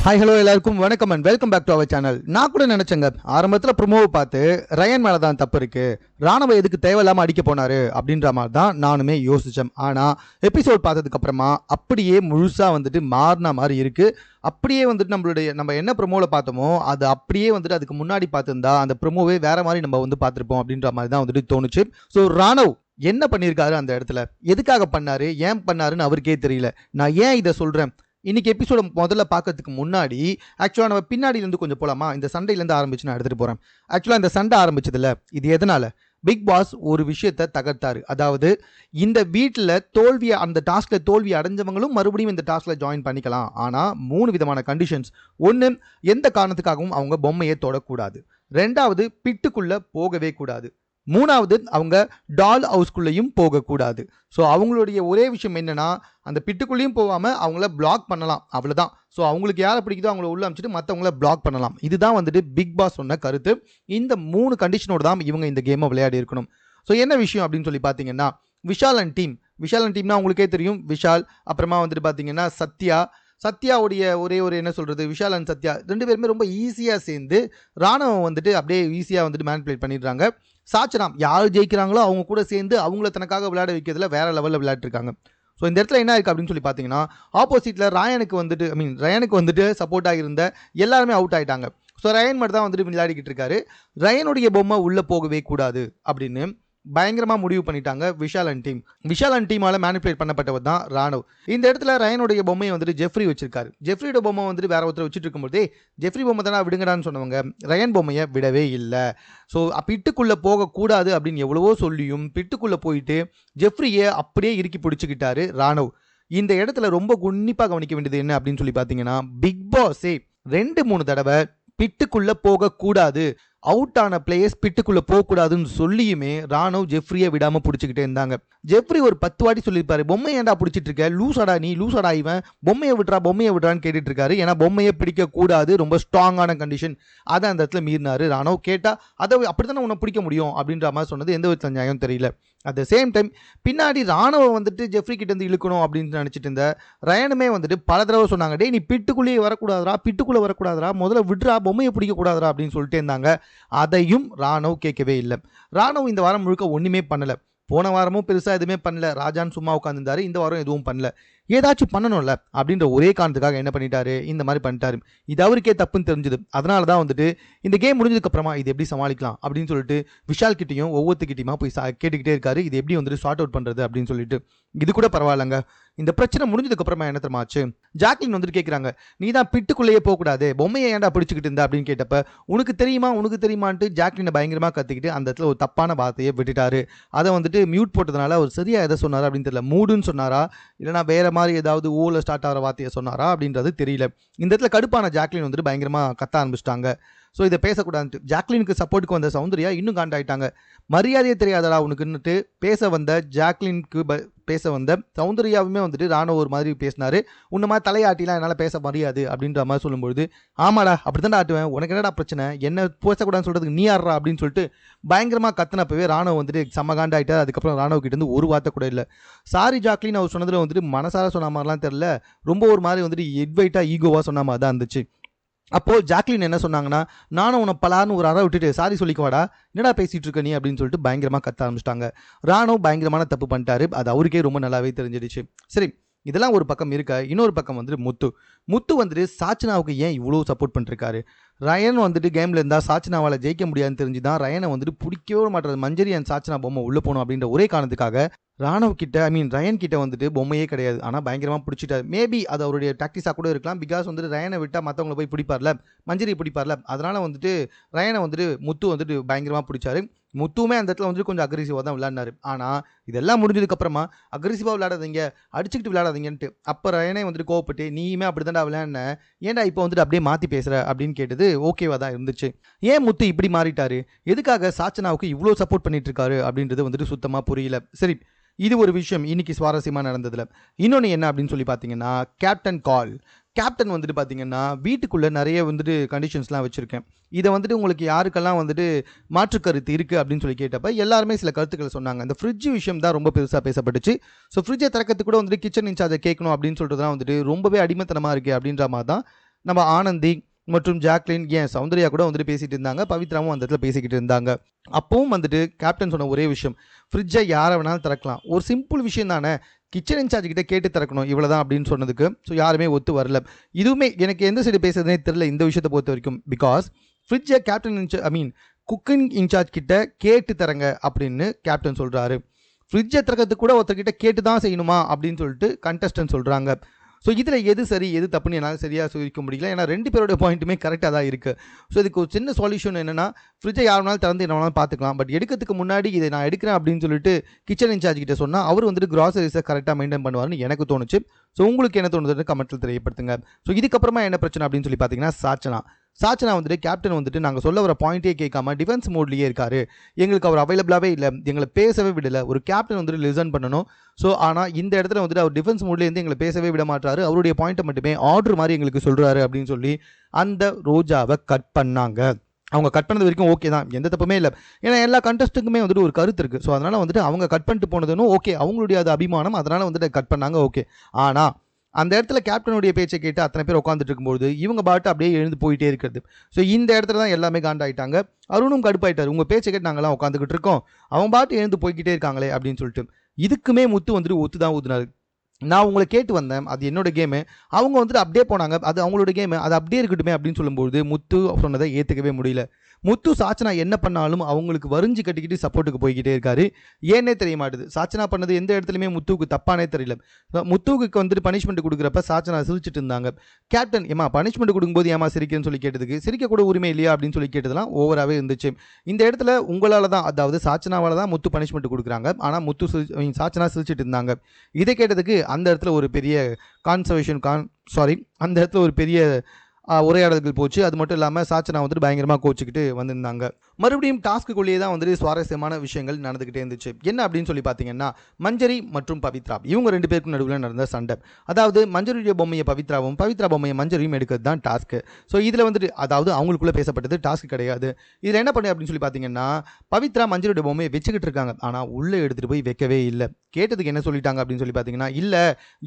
Hi hello எல்லாருக்கும் வணக்கம் and welcome back to our channel. நான் கூட நினைச்சேங்க ஆரம்பத்தில் ப்ரொமோவை பார்த்து ரயன் மேலே தான் தப்பு இருக்கு, ராணுவ எதுக்கு தேவையில்லாமல் அடிக்க போனாரு அப்படின்ற மாதிரி தான் நானுமே யோசித்தேன். ஆனால் எபிசோட் பார்த்ததுக்கு அப்புறமா அப்படியே முழுசாக வந்துட்டு மாறின மாதிரி இருக்கு. அப்படியே வந்துட்டு நம்ம என்ன ப்ரொமோவில் பார்த்தோமோ அது அப்படியே வந்துட்டு அதுக்கு முன்னாடி பார்த்துருந்தா அந்த ப்ரொமோவே வேற மாதிரி நம்ம வந்து பார்த்துருப்போம் அப்படின்ற மாதிரி தான் வந்துட்டு தோணுச்சு. ஸோ ராணவ் என்ன பண்ணியிருக்காரு அந்த இடத்துல, எதுக்காக பண்ணாரு, ஏன் பண்ணாருன்னு அவருக்கே தெரியல. நான் ஏன் இதை சொல்கிறேன், இன்னைக்கு எபிசோட முதல்ல பார்க்கறதுக்கு முன்னாடி ஆக்சுவலாக நம்ம பின்னாடியிலேருந்து கொஞ்சம் போகலாமா, இந்த சண்டையிலேருந்து ஆரம்பிச்சு நான் எடுத்துகிட்டு போகிறேன். ஆக்சுவலாக இந்த சண்டை ஆரம்பிச்சதில்ல, இது எதனால பிக் பாஸ் ஒரு விஷயத்தை தகர்த்தாரு. அதாவது இந்த வீட்டில் அந்த டாஸ்கில் தோல்வி அடைஞ்சவங்களும் மறுபடியும் இந்த டாஸ்கில் ஜாயின் பண்ணிக்கலாம். ஆனால் 3 விதமான கண்டிஷன்ஸ். ஒன்று, எந்த காரணத்துக்காகவும் அவங்க பொம்மையை தொடக்கூடாது. 2வது, பிட்டுக்குள்ளே போகவே கூடாது. 3வது, அவங்க டால் ஹவுஸ்குள்ளேயும் போகக்கூடாது. ஸோ அவங்களுடைய ஒரே விஷயம் என்னன்னா, அந்த பிட்டுக்குள்ளேயும் போகாமல் அவங்கள பிளாக் பண்ணலாம், அவ்வளோதான். ஸோ அவங்களுக்கு யாரை பிடிக்குதோ அவங்கள உள்ள அமைச்சிட்டு மற்றவங்கள பிளாக் பண்ணலாம். இதுதான் வந்துட்டு பிக் பாஸ் சொன்ன கருத்து. இந்த 3 கண்டிஷனோடு தான் இவங்க இந்த கேமை விளையாடி இருக்கணும். ஸோ என்ன விஷயம் அப்படின்னு சொல்லி பார்த்தீங்கன்னா, விஷால் அண்ட் டீம்னா உங்களுக்கே தெரியும். விஷால், அப்புறமா வந்துட்டு பார்த்தீங்கன்னா சத்யாவுடைய ஒரே என்ன சொல்கிறது, விஷால் அண்ட் சத்யா 2 பேருமே ரொம்ப ஈஸியாக சேர்ந்து ராணுவம் வந்துட்டு அப்படியே ஈஸியாக வந்துட்டு மேனிபுலேட் பண்ணிடுறாங்க. சாச்சனாம் யார் ஜெயிக்கிறாங்களோ அவங்க கூட சேர்ந்து அவங்கள தனக்காக விளையாட வைக்கிறதுல வேற லெவலில் விளையாட்டுருக்காங்க. ஸோ இந்த இடத்துல என்ன இருக்குது அப்படின்னு சொல்லி பார்த்தீங்கன்னா, ஆப்போசிட்டில் ரயானுக்கு வந்துட்டு சப்போர்ட்டாக இருந்த எல்லாருமே அவுட் ஆகிட்டாங்க. ஸோ ரயன் மட்டும் தான் வந்துட்டு விளையாடிக்கிட்டு இருக்காரு. ரயனுடைய பொம்மை உள்ளே போகவே கூடாது அப்படின்னு பயங்கரமாக முடிவு பண்ணிட்டாங்க விஷால் அண்ட் டீமால் மேனிபுலேட் பண்ணப்பட்டவர் தான் ராணுவ். இந்த இடத்துல ரயனுடைய பொம்மையை வந்துட்டு ஜெஃப்ரி வச்சிருக்காரு. ஜெஃப்ரியோட பொம்மை வந்துட்டு வேற ஒருத்தர் வச்சுட்டு இருக்கும்போதே ஜெஃப்ரி பொம்மை தானே விடுங்கடான்னு சொன்னவங்க ரயன் பொம்மையை விடவே இல்லை. ஸோ பிட்டுக்குள்ளே போகக்கூடாது அப்படின்னு எவ்வளவோ சொல்லியும் பிட்டுக்குள்ளே போயிட்டு ஜெஃப்ரியை அப்படியே இறுக்கி பிடிச்சிக்கிட்டாரு ராணுவ். இந்த இடத்துல ரொம்ப உன்னிப்பாக கவனிக்க வேண்டியது என்ன அப்படின்னு சொல்லி பார்த்தீங்கன்னா, பிக் பாஸே 2-3 தடவை பிட்டுக்குள்ளே போகக்கூடாது, அவுட் ஆன பிளேயர்ஸ் பிட்டுக்குள்ளே போகக்கூடாதுன்னு சொல்லியுமே ராணுவ் ஜெஃப்ரியை விடாமல் பிடிச்சிக்கிட்டே இருந்தாங்க. ஜெஃப்ரி ஒரு 10 வாட்டி சொல்லியிருப்பாரு, பொம்மையை ஏன்டா பிடிச்சிட்டு இருக்க, லூசாடா இவன், பொம்மையை விட்றான்னு கேட்டுட்டு இருக்காரு. ஏன்னா பொம்மையை பிடிக்கக்கூடாது, ரொம்ப ஸ்ட்ராங்கான கண்டிஷன். அதை அந்த இடத்துல மீறினாரு ராணுவ். கேட்டால் அதை அப்படி தானே உன்னை பிடிக்க முடியும் அப்படின்ற மாதிரி சொன்னது எந்த விதத்தில் நியாயம் தெரியல. அட் த சேம் டைம் பின்னாடி ராணுவ வந்துட்டு ஜெஃப்ரி கிட்ட இருந்து இழுக்கணும் அப்படின்னு நினச்சிட்டு இருந்த ரயனுமே வந்துட்டு பல தடவை சொன்னாங்க, டே நீ பிட்டுக்குள்ளேயே வரக்கூடாதுரா, முதல்ல விட்றா, பொம்மையை பிடிக்கக்கூடாதுரா அப்படின்னு சொல்லிட்டே இருந்தாங்க. அதையும் ராணுவ் கேட்கவே இல்லை. ராணுவ் இந்த வாரம் முழுக்க ஒன்றுமே பண்ணலை. போன வாரமும் பெருசாக எதுவுமே பண்ணல, ராஜான்னு சும்மா உட்காந்துருந்தாரு. இந்த வாரம் எதுவும் பண்ணல. ஏதாச்சும் பண்ணணும்ல அப்படின்ற ஒரே காரணத்துக்காக என்ன பண்ணிட்டாரு, இந்த மாதிரி பண்ணிட்டாரு. இது அவருக்கே தப்புன்னு தெரிஞ்சுது. அதனால தான் வந்துட்டு இந்த கேம் முடிஞ்சதுக்கு அப்புறமா இது எப்படி சமாளிக்கலாம் அப்படின்னு சொல்லிட்டு விஷால் கிட்டையும் ஒவ்வொருத்திக்கிட்டையுமா போய் கேட்டுக்கிட்டே இருக்காரு, இது எப்படி வந்துட்டு ஷார்ட் அவுட் பண்ணுறது அப்படின்னு சொல்லிட்டு. இது கூட பரவாயில்லங்க, இந்த பிரச்சனை முடிஞ்சதுக்கு அப்புறமா என்ன தெரியுமாச்சு, ஜாக்லின் வந்துட்டு கேட்குறாங்க, நீ தான் பிட்டுக்குள்ளேயே போகக்கூடாது, பொம்மையை ஏன்டா பிடிச்சிக்கிட்டு இருந்தா அப்படின்னு கேட்டப்ப, உனக்கு தெரியுமான்ட்டு ஜாக்லினை பயங்கரமாக கத்திக்கிட்டு அந்த இடத்துல ஒரு தப்பான வார்த்தையை விட்டுட்டாரு. அதை வந்துட்டு மியூட் போட்டதுனால அவர் சரியா எதை சொன்னாரா அப்படின்னு தெரியல. மூடுன்னு சொன்னாரா இல்லைனா வேற மாதிரி ஏதாவது ஓல ஸ்டார்ட் ஆகிற வார்த்தையை சொன்னாரா அப்படின்றது தெரியல. இந்த இடத்துல கடுப்பான ஜாக்லின் வந்துட்டு பயங்கரமாக கத்த ஆரம்பிச்சிட்டாங்க. ஸோ இதை பேசக்கூடாது. ஜாக்லினுக்கு சப்போர்ட்டுக்கு வந்த சௌந்தர்யா இன்னும் காண்டாயிட்டாங்க. மரியாதையே தெரியாதடா உனக்குன்னுட்டு பேச வந்த சௌந்தர்யாவுமே வந்துட்டு ராணுவ ஒரு மாதிரி பேசினாரு. உன்ன மாதிரி தலையாட்டிலாம் என்னால் பேச முடியாது அப்படின்ற மாதிரி சொல்லும்பொழுது, ஆமாடா அப்படி தான் ஆட்டுவேன், உனக்கு என்னடா பிரச்சனை, என்ன பேசக்கூடாதுன்னு சொல்கிறதுக்கு நீ ஆடுறா அப்படின்னு சொல்லிட்டு பயங்கரமாக கத்தினப்பவே ராணுவ வந்துட்டு சமகாண்டாயிட்டார். அதுக்கப்புறம் ராணுவ கிட்ட இருந்து ஒரு வார்த்தை கூட இல்லை. சாரி ஜாக்லின் அவர் சொன்னதில் வந்துட்டு மனசார சொன்ன மாதிரிலாம் தெரில, ரொம்ப ஒரு மாதிரி வந்துட்டு எட்வைட்டாக ஈகோவாக சொன்ன மாதிரி தான் இருந்துச்சு. அப்போது ஜாக்லின் என்ன சொன்னாங்கன்னா, நானும் உன்னை பலான்னு ஒரு அறை விட்டுட்டு சாரி சொல்லிக்குவாடா, என்னடா பேசிகிட்டு இருக்க நீ அப்படின்னு சொல்லிட்டு பயங்கரமாக கத்த ஆரம்பிச்சிட்டாங்க. ராணுவ பயங்கரமான தப்பு பண்ணிட்டாரு. அது அவருக்கே ரொம்ப நல்லாவே தெரிஞ்சிடுச்சு. சரி, இதெல்லாம் ஒரு பக்கம் இருக்க, இன்னொரு பக்கம் வந்துட்டு முத்து வந்துட்டு சாச்சனாவுக்கு ஏன் இவ்வளோ சப்போர்ட் பண்ணிருக்காரு. ரயன் வந்துட்டு கேமில் இருந்தால் சாச்சனாவால் ஜெயிக்க முடியாதுன்னு தெரிஞ்சு தான் ரயனை வந்துட்டு பிடிக்கவே மாட்டாது. மஞ்சரி அண்ட் சாச்சனா பொம்மை உள்ளே போகணும் அப்படின்ற ஒரே காரணத்துக்காக ரயன் கிட்ட வந்துட்டு பொம்மையே கிடையாது, ஆனால் பயங்கரமாக பிடிச்சிட்டாரு. மேபி அது அவருடைய டாக்டிஸாக கூட இருக்கலாம். பிகாஸ் வந்துட்டு ரயனை விட்டால் மற்றவங்களை போய் பிடிப்பார்ல, மஞ்சரி பிடிப்பார்ல, அதனால் வந்துட்டு ரயனை வந்துட்டு முத்து வந்துட்டு பயங்கரமாக பிடிச்சாரு. முத்துவுமே அந்த இடத்துல வந்துட்டு கொஞ்சம் அக்ரெசிவாக தான் விளையாடினாரு. ஆனால் இதெல்லாம் முடிஞ்சதுக்கப்புறமா அக்ரெசிவாக விளையாடாதீங்க, அடிச்சுக்கிட்டு விளையாடாதீங்கன்ட்டு அப்போ ரயனே வந்துட்டு கோவப்பட்டு, நீயுமே அப்படி தான்டா விளையாடின, ஏன்டா இப்போ வந்துட்டு அப்படியே மாற்றி பேசுகிற அப்படின்னு கேட்டது ஓகேவா தான் இருந்துச்சு. ஏன் முத்து இப்படி மாறிட்டாரு, எதுக்காக சாச்சனாவுக்கு இவ்வளோ சப்போர்ட் பண்ணிட்டு இருக்காரு அப்படின்றது வந்துட்டு சுத்தமாக புரியல. சரி, இது ஒரு விஷயம் இன்னைக்கு சுவாரஸ்யமாக நடந்ததில். இன்னொன்று என்ன அப்படின்னு சொல்லி பார்த்தீங்கன்னா, கேப்டன் வந்துட்டு பார்த்தீங்கன்னா வீட்டுக்குள்ளே நிறைய வந்துட்டு கண்டிஷன்ஸ்லாம் வச்சுருக்கேன். இதை வந்துட்டு உங்களுக்கு யாருக்கெல்லாம் வந்துட்டு மாற்று கருத்து இருக்குது அப்படின்னு சொல்லி கேட்டப்போ எல்லாருமே சில கருத்துக்களை சொன்னாங்க. அந்த ஃப்ரிட்ஜ் விஷயம் தான் ரொம்ப பெருசாக பேசப்பட்டுச்சு. ஸோ ஃப்ரிட்ஜை திறக்கிறதுக்கு கூட வந்துட்டு கிச்சன் இன்சார்ஜை கேட்கணும் அப்படின்னு சொல்லிட்டு தான் வந்துட்டு ரொம்பவே அடிமைத்தனமாக இருக்குது அப்படின்ற மாதிரி தான் நம்ம ஆனந்தி மற்றும் ஜாக்லின் ஏன் சௌந்தர்யா கூட வந்துட்டு பேசிட்டு இருந்தாங்க, பவித்ராவும் அந்த இடத்துல பேசிக்கிட்டு இருந்தாங்க. அப்பவும் வந்துட்டு கேப்டன் சொன்ன ஒரே விஷயம், ஃப்ரிட்ஜை யாரை வேணாலும் திறக்கலாம், ஒரு சிம்பிள் விஷயம் தானே, கிச்சன் இன்சார்ஜ் கிட்ட கேட்டு திறக்கணும், இவ்வளோதான் அப்படின்னு சொன்னதுக்கு ஸோ யாருமே ஒத்து வரல. இதுவுமே எனக்கு எந்த சைடு பேசுறதுனே தெரியல இந்த விஷயத்தை பொறுத்த வரைக்கும். பிகாஸ் ஃப்ரிட்ஜை கேப்டன் குக்கிங் இன்சார்ஜ் கிட்ட கேட்டு தரங்க அப்படின்னு கேப்டன் சொல்கிறாரு. ஃப்ரிட்ஜை திறக்கிறதுக்கு கூட ஒருத்தர்கிட்ட கேட்டு தான் செய்யணுமா அப்படின்னு சொல்லிட்டு கண்டஸ்டன்ட் சொல்கிறாங்க. ஸோ இதில் எது சரி எது தப்புன்னு என்னால் சரியாக சொல்லிக்க முடியல. ஏன்னா ரெண்டு பேரோட பாயிண்ட்டுமே கரெக்டாக தான் இருக்குது. ஸோ இதுக்கு ஒரு சின்ன சொல்யூஷன் என்னென்னா, ஃப்ரிட்ஜை யார் வேணாலும் திறந்து என்ன வேணாலும் பார்த்துக்கலாம், பட் எடுக்கிறதுக்கு முன்னாடி இதை நான் எடுக்கிறேன் அப்படின்னு சொல்லிட்டு கிச்சன் இன்சார்ஜ் கிட்ட சொன்னால் அவர் வந்துட்டு கிராசரிஸை கரெக்டாக மெயின்டைன் பண்ணுவார்னு எனக்கு தோணுச்சு. ஸோ உங்களுக்கு என்ன தோணுதுன்னு கமெண்ட்டில் தெரியப்படுத்துங்க. ஸோ இதுக்கப்புறமா என்ன பிரச்சனை அப்படின்னு சொல்லி பார்த்தீங்கன்னா, சாச்சனா வந்துட்டு கேப்டன் வந்துட்டு நாங்கள் சொல்ல வர பாயிண்டே கேட்காம டிஃபென்ஸ் மோட்லேயே இருக்காரு, எங்களுக்கு அவர் அவைலபிளாகவே இல்லை, எங்களை பேசவே விடலை. ஒரு கேப்டன் வந்துட்டு லிசன் பண்ணணும். ஸோ ஆனால் இந்த இடத்துல வந்துட்டு அவர் டிஃபென்ஸ் மோட்லேருந்து எங்களை பேசவே விட மாட்டாரு, அவருடைய பாயிண்ட்டை மட்டுமே ஆர்டர் மாதிரி எங்களுக்கு சொல்கிறாரு அப்படின்னு சொல்லி அந்த ரோஜாவை கட் பண்ணாங்க. அவங்க கட் பண்ணது வரைக்கும் ஓகே தான், எந்த தப்புமே இல்லை. ஏன்னா எல்லா கண்டஸ்ட்டுக்குமே வந்துட்டு ஒரு கருத்து இருக்குது. ஸோ அதனால் வந்துட்டு அவங்க கட் பண்ணிட்டு போனதுன்னு ஓகே, அவங்களுடைய அது அபிமானம், அதனால் வந்துட்டு கட் பண்ணாங்க ஓகே. ஆனால் அந்த இடத்துல கேப்டனுடைய பேச்சை கேட்டு அத்தனை பேர் உட்காந்துட்டு இருக்கும்போது இவங்க பாட்டு அப்படியே எழுந்து போயிட்டே இருக்கிறது. ஸோ இந்த இடத்துல தான் எல்லாமே காண்டாயிட்டாங்க. அருணும் கடுப்பாயிட்டார், உங்கள் பேச்சை கேட்டு நாங்களாம் உட்காந்துக்கிட்டு இருக்கோம், அவங்க பாட்டு எழுந்து போய்கிட்டே இருக்காங்களே அப்படின்னு சொல்லிட்டு. இதுக்குமே முத்து வந்துட்டு ஒத்து தான் ஊதுனாரு. நான் உங்களை கேட்டு வந்தேன், அது என்னோட கேமு, அவங்க வந்துட்டு அப்படியே போனாங்க, அது அவங்களோட கேமு, அது அப்படியே இருக்கட்டுமே அப்படின்னு சொல்லும்போது முத்து சொன்னதை ஏற்றுக்கவே முடியல. முத்து சாச்சனா என்ன பண்ணாலும் அவங்களுக்கு வரிஞ்சு கட்டிக்கிட்டு சப்போர்ட்டுக்கு போய்கிட்டே இருக்காரு. ஏன்னே தெரிய மாட்டுது. சாச்சனா பண்ணது எந்த இடத்துலையுமே முத்துவுக்கு தப்பானே தெரியல. முத்துவுக்கு வந்துட்டு பனிஷ்மெண்ட் கொடுக்குறப்ப சாச்சனா சிரிச்சிட்டு இருந்தாங்க. கேப்டன் ஏமா பனிஷ்மெண்ட் கொடுக்கும்போது ஏமா சிரிக்கிறேன்னு சொல்லி கேட்டதுக்கு, சிரிக்கக்கூட உரிமை இல்லையா அப்படின்னு சொல்லி கேட்டதெல்லாம் ஓவராகவே இருந்துச்சு. இந்த இடத்துல உங்களால் தான், அதாவது சாச்சனாவால் தான் முத்து பனிஷ்மெண்ட் கொடுக்குறாங்க, ஆனால் சாச்சனா சிரிச்சிட்டு இருந்தாங்க. இதை கேட்டதுக்கு அந்த இடத்துல ஒரு பெரிய அந்த இடத்துல ஒரு பெரிய உரையாடல்கள் போச்சு. அது மட்டும் இல்லாமல் சாச்சனா வந்துட்டு பயங்கரமாக கோச்சிக்கிட்டு வந்திருந்தாங்க. மறுபடியும் டாஸ்க்குள்ளேயே தான் வந்துட்டு சுவாரஸ்யமான விஷயங்கள் நடந்துக்கிட்டே இருந்துச்சு. என்ன அப்படின்னு சொல்லி பார்த்தீங்கன்னா, மஞ்சரி மற்றும் பவித்ரா இவங்க ரெண்டு பேருக்கும் நடுவில் நடந்த சண்டை. அதாவது மஞ்சரியுடைய பொம்மையை பவித்ராவும், பவித்ரா பொம்மையை மஞ்சரியும் எடுக்கிறது தான் டாஸ்க்கு. ஸோ இதில் வந்துட்டு அதாவது அவங்களுக்குள்ளே பேசப்பட்டது டாஸ்க் கிடையாது. இதில் என்ன பண்ணு அப்படின்னு சொல்லி பார்த்தீங்கன்னா, பவித்ரா மஞ்சரியுடைய பொம்மையை வச்சுக்கிட்டு இருக்காங்க, ஆனால் உள்ளே எடுத்துகிட்டு போய் வைக்கவே இல்லை. கேட்டதுக்கு என்ன சொல்லிட்டாங்க அப்படின்னு சொல்லி பார்த்தீங்கன்னா, இல்லை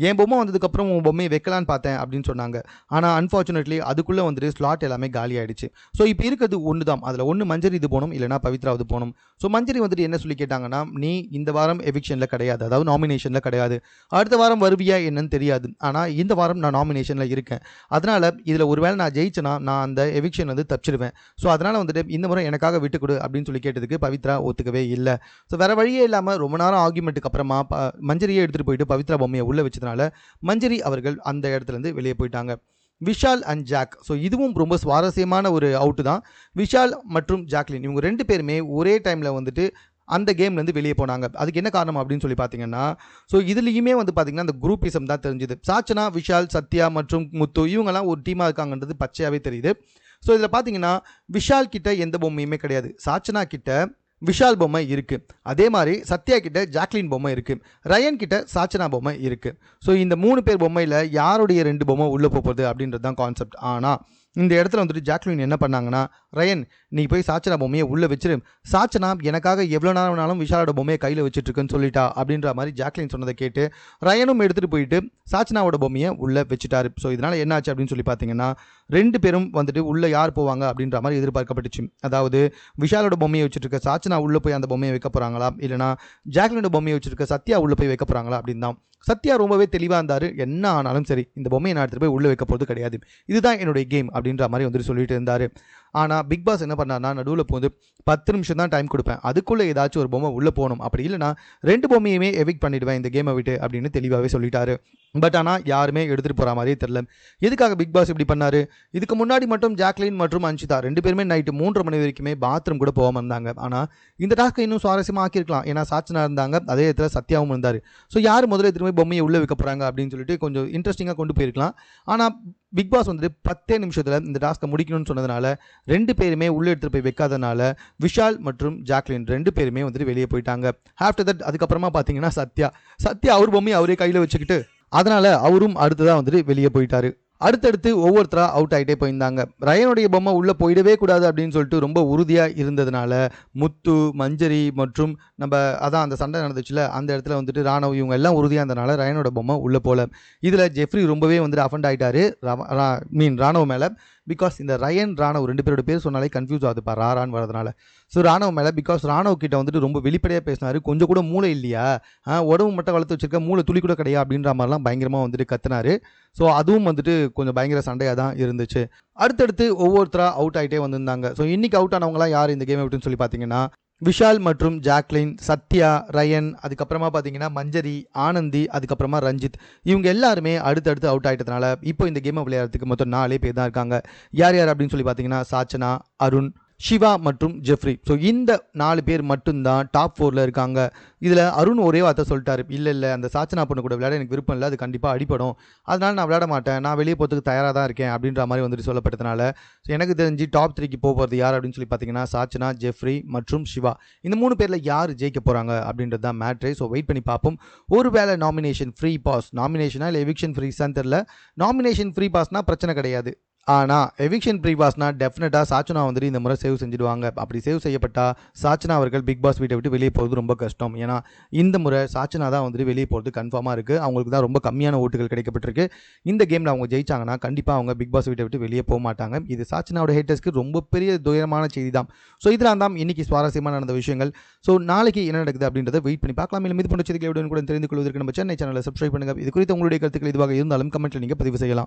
என் பொம்மை வந்ததுக்கப்புறம் உன் பொம்மையை வைக்கலான்னு பார்த்தேன் அப்படின்னு சொன்னாங்க. ஆனால் அன்ஃபார்ச்சுனேட்லி அதுக்குள்ளே வந்துட்டு ஸ்லாட் எல்லாமே காலி ஆகிடுச்சு. ஸோ இப்போ இருக்கிறது ஒன்று தான், அதில் ஒன்று மஞ்சரி இது போகணும், இல்லைனா பவித்ராவது போகணும். ஸோ மஞ்சரி வந்துட்டு என்ன சொல்லி கேட்டாங்கன்னா, நீ இந்த வாரம் எவிக்ஷனில் கிடையாது, அதாவது நாமினேஷனில் கிடையாது, அடுத்த வாரம் வருவியா என்னன்னு தெரியாது, ஆனால் இந்த வாரம் நான் நாமினேஷனில் இருக்கேன், அதனால் இதில் ஒருவேளை நான் ஜெயிச்சேன்னா நான் அந்த எவிக்ஷன் வந்து தப்பிச்சிடுவேன். ஸோ அதனால் வந்துட்டு இந்த முறை எனக்காக விட்டு கொடு அப்படின்னு சொல்லி கேட்டதுக்கு பவித்ரா ஒத்துக்கவே இல்லை. ஸோ வேறு வழியே இல்லாமல் ரொம்ப நேரம் ஆர்கியூமெண்ட்டுக்கு அப்புறமா மஞ்சரியை எடுத்துகிட்டு போயிட்டு பவித்ரா பொம்மையை உள்ளே வச்சதுனால மஞ்சரி அவர்கள் அந்த இடத்துலேருந்து வெளியே போயிட்டாங்க. விஷால் அண்ட் ஜாக், ஸோ இதுவும் ரொம்ப சுவாரஸ்யமான ஒரு அவுட்டு தான். விஷால் மற்றும் ஜாக்லின் இவங்க ரெண்டு பேருமே ஒரே டைமில் வந்துட்டு அந்த கேம்லேருந்து வெளியே போனாங்க. அதுக்கு என்ன காரணம் அப்படின்னு சொல்லி பார்த்தீங்கன்னா, ஸோ இதுலேயுமே வந்து பார்த்தீங்கன்னா அந்த குரூப்பிசம் தான் தெரிஞ்சுது. சாச்சனா, விஷால், சத்யா மற்றும் முத்து இவங்கெல்லாம் ஒரு டீமாக இருக்காங்கன்றது பச்சையாகவே தெரியுது. ஸோ இதில் பார்த்தீங்கன்னா விஷால் கிட்ட எந்த பொம்மையுமே கிடையாது, சாச்சனா கிட்ட விஷால் பொம்மை இருக்குது, அதே மாதிரி சத்யா கிட்ட ஜாக்லின் பொம்மை இருக்குது, ரயன் கிட்ட சாச்சனா பொம்மை இருக்குது. ஸோ இந்த 3 பேர் பொம்மையில் யாருடைய 2 பொம்மை உள்ளே போகுது அப்படின்றது தான் கான்செப்ட். ஆனால் இந்த இடத்துல வந்துட்டு ஜாக்லின் என்ன பண்ணாங்கன்னா, ரயன் நீ போய் சாச்சனா பொம்மையை உள்ளே வச்சிரு, சாச்சனா எனக்காக எவ்வளோ நேரம் வேணாலும் விஷாலோட பொம்மையை கையில் வச்சுட்ருக்குன்னு சொல்லிட்டா அப்படின்ற மாதிரி ஜாக்லின் சொன்னதை கேட்டு ரயனும் எடுத்துகிட்டு போயிட்டு சாச்சனாவோட பொம்மையை உள்ளே வச்சுட்டாரு. ஸோ இதனால் என்ன ஆச்சு அப்படின்னு சொல்லி பார்த்தீங்கன்னா, 2 பேரும் வந்துட்டு உள்ளே யார் போவாங்க அப்படின்ற மாதிரி எதிர்பார்க்கப்பட்டுச்சு. அதாவது விஷாலோட பொம்மையை வச்சுருக்க சாச்சனா உள்ளே போய் அந்த பொம்மையை வைக்க போகிறாங்களா, இல்லைனா ஜாக்லினோட பொம்மையை வச்சுருக்க சத்யா உள்ளே போய் வைக்க போகிறாங்களா அப்படின்னு தான். சத்யா ரொம்பவே தெளிவாக இருந்தார், என்ன ஆனாலும் சரி இந்த பொம்மையை நான் எடுத்துகிட்டு போய் உள்ளே வைக்க போகிறது கிடையாது, இதுதான் என்னுடைய கேம் அப்படின்ற மாதிரி வந்துட்டு சொல்லிட்டு இருந்தார். ஆனால் பிக் பாஸ் என்ன பண்ணார்னா, நடுவில் போது 10 நிமிஷம் தான் டைம் கொடுப்பேன், அதுக்குள்ளே ஏதாச்சும் ஒரு பொம்மை உள்ளே போகணும், அப்படி இல்லைனா 2 பொம்மையுமே எவிக்ட் பண்ணிவிடுவேன் இந்த கேமை விட்டு அப்படின்னு தெளிவாகவே சொல்லிட்டாரு. பட் ஆனால் யாருமே எடுத்துகிட்டு போகிற மாதிரியே தெரில. எதுக்காக பிக் பாஸ் இப்படி பண்ணார்? இதுக்கு முன்னாடி மட்டும் ஜாக்லின் மற்றும் அன்ஷிதா 2 பேருமே நைட்டு 3:30 மணி வரைக்குமே பாத்ரூம் கூட போகாமல் இருந்தாங்க. ஆனால் இந்த டாஸ்க்கை இன்னும் சுவாரஸ்யமாக ஆக்கியிருக்கலாம், ஏன்னா சாச்சனா இருந்தாங்க, அதே இடத்துல சத்யாவும் இருந்தார். ஸோ யார் முதல்ல திரும்பி பொம்மையை உள்ளே வைக்க போகிறாங்க அப்படின்னு சொல்லிட்டு கொஞ்சம் இன்ட்ரெஸ்டிங்காக கொண்டு போயிருக்கலாம். ஆனால் பிக் பாஸ் வந்துட்டு 10 நிமிஷத்தில் இந்த டாஸ்க்கை முடிக்கணும்னு சொன்னதுனால 2 பேருமே உள்ளே எடுத்துகிட்டு போய் வைக்காதனால விஷால் மற்றும் ஜாக்லின் 2 பேருமே வந்துட்டு வெளியே போயிட்டாங்க. ஆஃப்டர் தட் அதுக்கப்புறமா பார்த்தீங்கன்னா சத்யா அவர் பொம்மையை அவரே கையில் வச்சுக்கிட்டு அதனால் அவரும் அடுத்ததாக வந்துட்டு வெளியே போயிட்டார். அடுத்தடுத்து ஒவ்வொருத்தரா அவுட் ஆகிட்டே போயிருந்தாங்க. ரயனுடைய பொம்மை உள்ளே போயிடவே கூடாது அப்படின்னு சொல்லிட்டு ரொம்ப உறுதியாக இருந்ததுனால முத்து, மஞ்சரி மற்றும் அதான் அந்த சண்டை நடந்துச்சுல அந்த இடத்துல வந்துட்டு ராணவ் இவங்க எல்லாம் உறுதியாக இருந்தனால ரயனோட பொம்மை உள்ளே போல. இதில் ஜெஃப்ரி ரொம்பவே வந்துட்டு அஃபண்ட் ஆகிட்டாரு ராணவ் மேலே. பிகாஸ் இந்த ரயன் ராணவ் 2 பேரோட பேர் சொன்னாலே கன்ஃபியூஸ் ஆகுதுப்பா ராரான்னு வரதுனால. ஸோ ராணவ் மேலே பிகாஸ் ராணவ் கிட்ட வந்துட்டு ரொம்ப வெளிப்படையாக பேசினாரு. கொஞ்சம் கூட மூளை இல்லையா, உடம்பு மட்டும் வளர்த்து வச்சிருக்க, மூளை துளி கூட கிடையாது அப்படின்ற மாதிரிலாம் பயங்கரமாக வந்துட்டு கத்துனாரு. ஸோ அதுவும் வந்துட்டு கொஞ்சம் பயங்கர சண்டையாக தான் இருந்துச்சு. அடுத்தடுத்து ஒவ்வொருத்தராக அவுட் ஆகிட்டே வந்திருந்தாங்க. ஸோ இன்னைக்கு அவுட் ஆனவங்களாம் யார் இந்த கேம் விட்டுன்னு சொல்லி பார்த்தீங்கன்னா விஷால் மற்றும் ஜாக்லின், சத்யா, ரயன், அதுக்கப்புறமா பார்த்தீங்கன்னா மஞ்சரி, ஆனந்தி, அதுக்கப்புறமா ரஞ்சித். இவங்க எல்லாருமே அடுத்தடுத்து அவுட் ஆகிட்டதுனால இப்போ இந்த கேமை விளையாடுறதுக்கு மொத்தம் 4 பேர் தான் இருக்காங்க. யார் யார் அப்படின்னு சொல்லி பார்த்தீங்கன்னா சாச்சனா, அருண், சிவா மற்றும் ஜெஃப்ரி. ஸோ இந்த 4 பேர் மட்டும்தான் டாப் 4ல் இருக்காங்க. இதில் அருண் ஒரே வார்த்தை சொல்லிட்டாரு, இல்லை அந்த சாச்சனா பொண்ணு கூட விளையாட எனக்கு விருப்பம் இல்லை, அது கண்டிப்பாக அடிப்படும், அதனால் நான் விளையாட மாட்டேன், நான் வெளியே போகிறதுக்கு தயாராக தான் இருக்கேன் அப்படின்ற மாதிரி வந்துட்டு சொல்லப்பட்டதுனால ஸோ எனக்கு தெரிஞ்சு டாப் 3க்கு போகிறது யார் அப்படின்னு சொல்லி பார்த்தீங்கன்னா சாச்சனா, ஜெஃப்ரி மற்றும் சிவா. இந்த 3 பேரில் யார் ஜெயிக்க போகிறாங்க அப்படின்றது தான் மேட்ரே. ஸோ வெயிட் பண்ணி பார்ப்போம். ஒருவேளை நாமினேஷன் ஃப்ரீ பாஸ், நாமினேஷனா இல்லை எவிக்ஷன் ஃப்ரீஸான்னு தெரில. நாமினேஷன் ஃப்ரீ பாஸ்னால் பிரச்சனை கிடையாது. ஆனால் எவிக்ஷன் ப்ரீ பாஸ்னா டெஃபினட்டாக சாச்சனா வந்துட்டு இந்த முறை சேவ் செஞ்சுடுவாங்க. அப்படி சேவ் செய்யப்பட்டால் சாச்சனா அவர்கள் பிக் பாஸ் வீட்டை விட்டு வெளியே போகிறது ரொம்ப கஷ்டம். ஏன்னா இந்த முறை சாச்சனா தான் வந்துட்டு வெளியே போகிறது கன்ஃபார்மாக இருக்குது. அவங்களுக்கு தான் ரொம்ப கம்மியான ஓட்டுகள் கிடைக்கப்பட்டிருக்கு. இந்த கேமில் அவங்க ஜெயிச்சாங்கன்னா கண்டிப்பாக அவங்க பிக் பாஸ் வீட்டை விட்டு வெளியே போக மாட்டாங்க. இது சாச்சனாவோட ஹேட்டர்ஸ்க்கு ரொம்ப பெரிய துயரமான செய்தி தான். ஸோ இதெல்லாம் தான் இன்னைக்கு சுவாரஸ்யமாக நடந்த விஷயங்கள். ஸோ நாளைக்கு என்ன நடக்குது அப்படின்றத வெயிட் பண்ணி பார்க்கலாம். இல்லை மீது போன்ற செய்திகளை கூட தெரிந்து கொள்வதற்கு நம்ம சென்னை சேனலை சப்ஸ்கிரைப் பண்ணுங்கள். இது குறித்து உங்களுடைய கருத்துக்கள் இதுவாக இருந்தாலும் கமெண்ட்டில் நீங்கள் பதிவு செய்யலாம்.